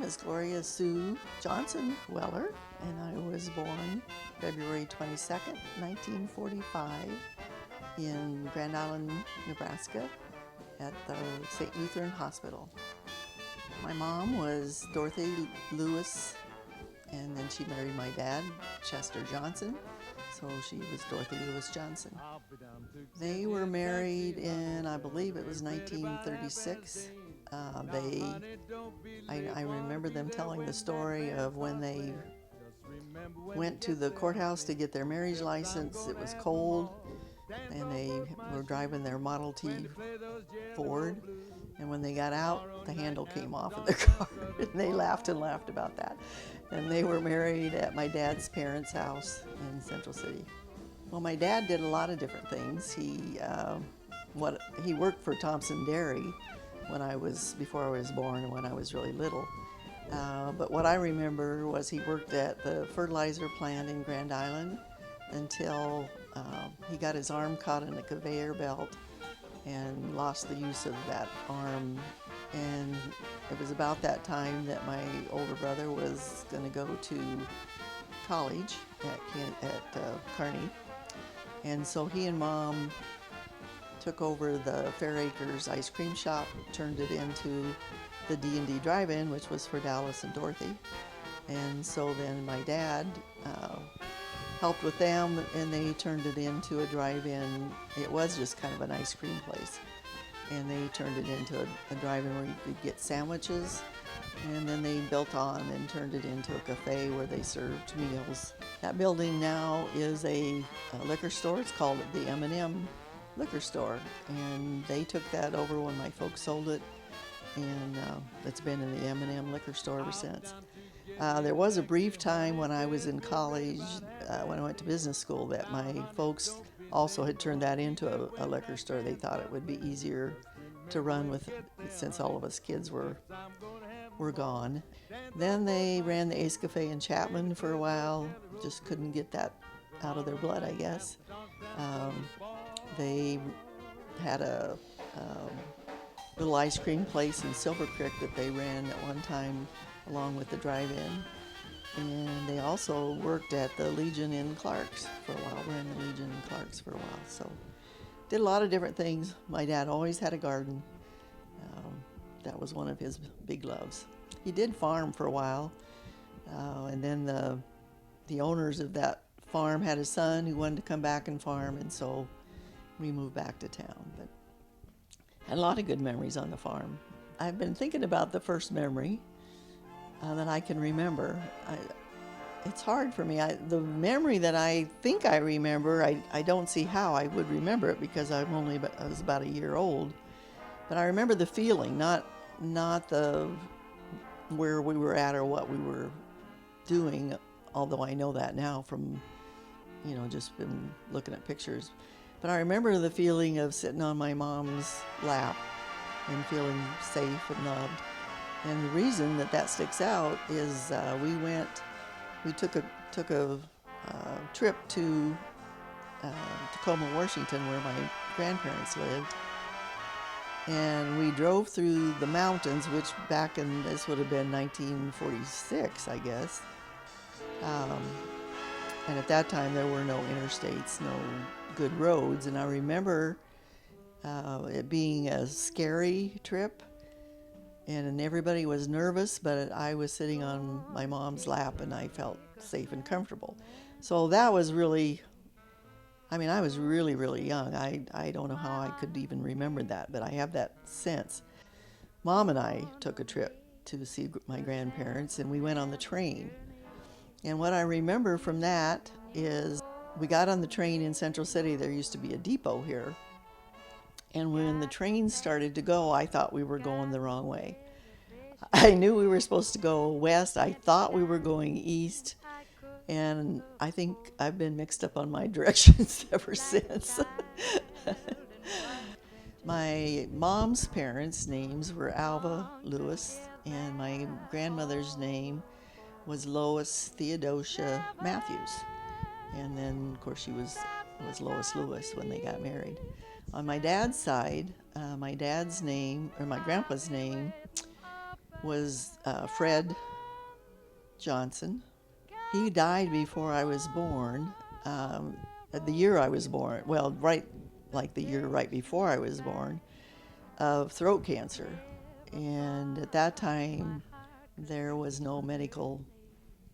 is Gloria Sue Johnson Weller, and I was born February 22nd, 1945, in Grand Island, Nebraska, at the St. Lutheran Hospital. My mom was Dorothy Lewis, and then she married my dad, Chester Johnson, so she was Dorothy Lewis Johnson. They were married in, I believe it was 1936. I remember them telling the story of when they went to the courthouse to get their marriage license. It was cold, and they were driving their Model T Ford, and when they got out, the handle came off of their car, and they laughed and laughed about that. And they were married at my dad's parents' house in Central City. Well, my dad did a lot of different things. He worked for Thompson Dairy before I was born and when I was really little. But what I remember was he worked at the fertilizer plant in Grand Island until he got his arm caught in a conveyor belt and lost the use of that arm. And it was about that time that my older brother was going to go to college at Kearney. And so he and Mom took over the Fair Acres ice cream shop, turned it into the D&D Drive-In, which was for Dallas and Dorothy. And so then my dad helped with them, and they turned it into a drive-in. It was just kind of an ice cream place, and they turned it into a drive-in where you could get sandwiches, and then they built on and turned it into a cafe where they served meals. That building now is a liquor store. It's called the M&M Liquor Store, and they took that over when my folks sold it, and it's been in the M&M Liquor Store ever since. There was a brief time when I was in college, when I went to business school, that my folks also had turned that into a liquor store. They thought it would be easier to run with it since all of us kids were gone. Then they ran the Ace Cafe in Chapman for a while. Just couldn't get that out of their blood, I guess. They had a little ice cream place in Silver Creek that they ran at one time along with the drive-in. And they also worked at the Legion in Clarks for a while, ran the Legion in Clarks for a while. So did a lot of different things. My dad always had a garden. That was one of his big loves. He did farm for a while, and then the owners of that farm had a son who wanted to come back and farm, and so we moved back to town. But had a lot of good memories on the farm. I've been thinking about the first memory that I can remember. It's hard for me. The memory that I think I remember, I don't see how I would remember it because I was about a year old. But I remember the feeling, not the where we were at or what we were doing, although I know that now from, just been looking at pictures. But I remember the feeling of sitting on my mom's lap and feeling safe and loved. And the reason that sticks out is we took a trip to Tacoma, Washington, where my grandparents lived. And we drove through the mountains, which this would have been 1946, I guess. And at that time, there were no interstates, no good roads. And I remember it being a scary trip, and everybody was nervous, but I was sitting on my mom's lap, and I felt safe and comfortable. So that was really, I was really, really young. I don't know how I could even remember that, but I have that sense. Mom and I took a trip to see my grandparents, and we went on the train. And what I remember from that is we got on the train in Central City. There used to be a depot here. And when the train started to go, I thought we were going the wrong way. I knew we were supposed to go west. I thought we were going east. And I think I've been mixed up on my directions ever since. My mom's parents' names were Alva Lewis, and my grandmother's name was Lois Theodosia Matthews. And then, of course, she was Lois Lewis when they got married. On my dad's side, my grandpa's name was Fred Johnson. He died before I was born. The year I was born, well, right like the year right before I was born, of throat cancer. And at that time, there was no medical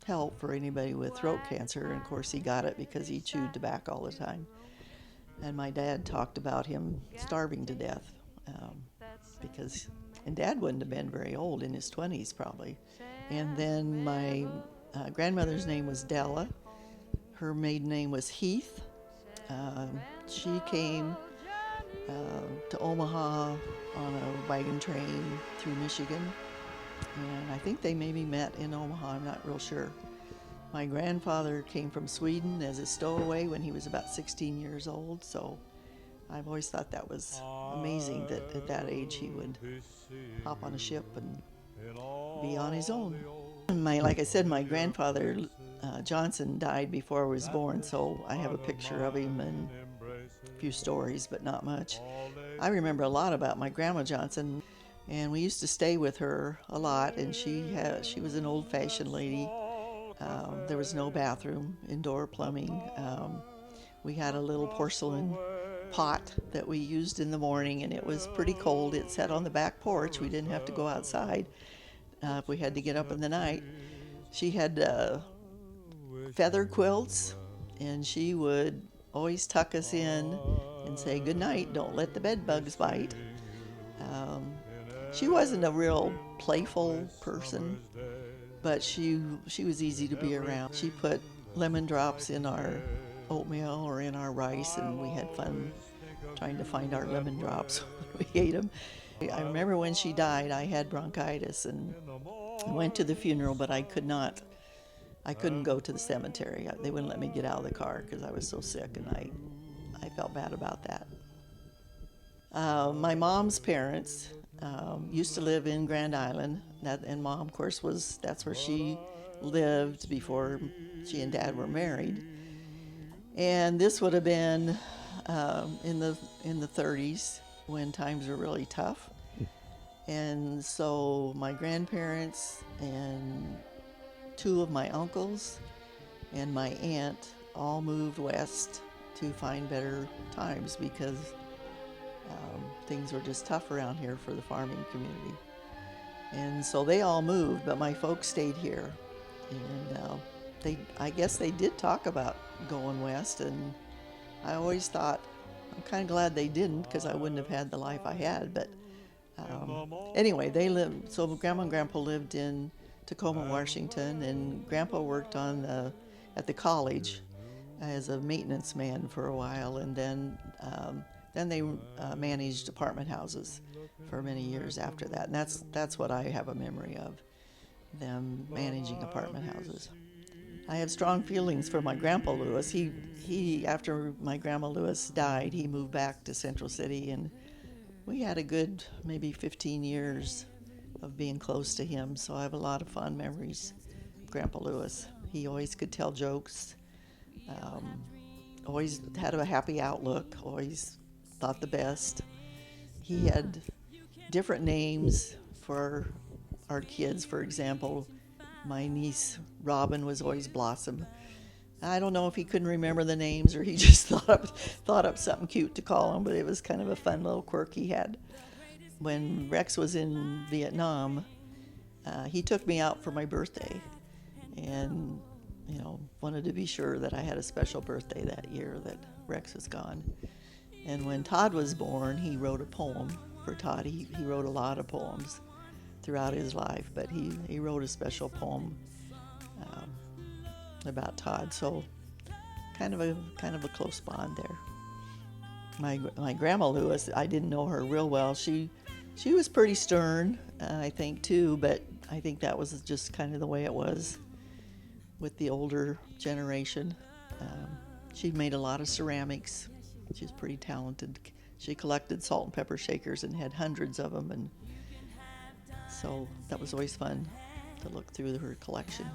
help for anybody with throat cancer. And of course, he got it because he chewed tobacco all the time. And my dad talked about him starving to death because, and Dad wouldn't have been very old, in his 20s probably. And then my grandmother's name was Della. Her maiden name was Heath. She came to Omaha on a wagon train through Michigan. And I think they maybe met in Omaha, I'm not real sure. My grandfather came from Sweden as a stowaway when he was about 16 years old, so I've always thought that was amazing that at that age he would hop on a ship and be on his own. Like I said, my grandfather Johnson died before I was born, so I have a picture of him and a few stories, but not much. I remember a lot about my grandma Johnson, and we used to stay with her a lot, and she was an old-fashioned lady. There was no bathroom, indoor plumbing. We had a little porcelain pot that we used in the morning, and it was pretty cold. It sat on the back porch. We didn't have to go outside if we had to get up in the night. She had feather quilts, and she would always tuck us in and say, "Good night, don't let the bed bugs bite." She wasn't a real playful person, but she was easy to be around. She put lemon drops in our oatmeal or in our rice, and we had fun trying to find our lemon drops when we ate them. I remember when she died, I had bronchitis and went to the funeral, but I couldn't go to the cemetery. They wouldn't let me get out of the car because I was so sick, and I felt bad about that. My mom's parents used to live in Grand Island, and Mom, of course, that's where she lived before she and Dad were married. And this would have been in the 30s when times were really tough. And so my grandparents and two of my uncles and my aunt all moved west to find better times because things were just tough around here for the farming community. And so they all moved, but my folks stayed here. And I guess they did talk about going west, and I always thought, I'm kind of glad they didn't because I wouldn't have had the life I had. But anyway, so Grandma and Grandpa lived in Tacoma, Washington, and Grandpa worked at the college as a maintenance man for a while, and then they managed apartment houses for many years after that. And that's what I have a memory of, them managing apartment houses. I have strong feelings for my Grandpa Lewis. He after my Grandma Lewis died, he moved back to Central City, and we had a good maybe 15 years of being close to him, so I have a lot of fond memories of Grandpa Lewis. He always could tell jokes, always had a happy outlook, always thought the best. He had different names for our kids. For example, my niece Robin was always Blossom. I don't know if he couldn't remember the names or he just thought up something cute to call him, but it was kind of a fun little quirk he had. When Rex was in Vietnam, he took me out for my birthday, and wanted to be sure that I had a special birthday that year that Rex was gone. And when Todd was born, he wrote a poem for Todd. He wrote a lot of poems throughout his life, but he wrote a special poem about Todd. So kind of a close bond there. My Grandma Lewis, I didn't know her real well. She was pretty stern, I think too, but I think that was just kind of the way it was with the older generation. She made a lot of ceramics. She's pretty talented. She collected salt and pepper shakers and had hundreds of them, and so that was always fun to look through her collection.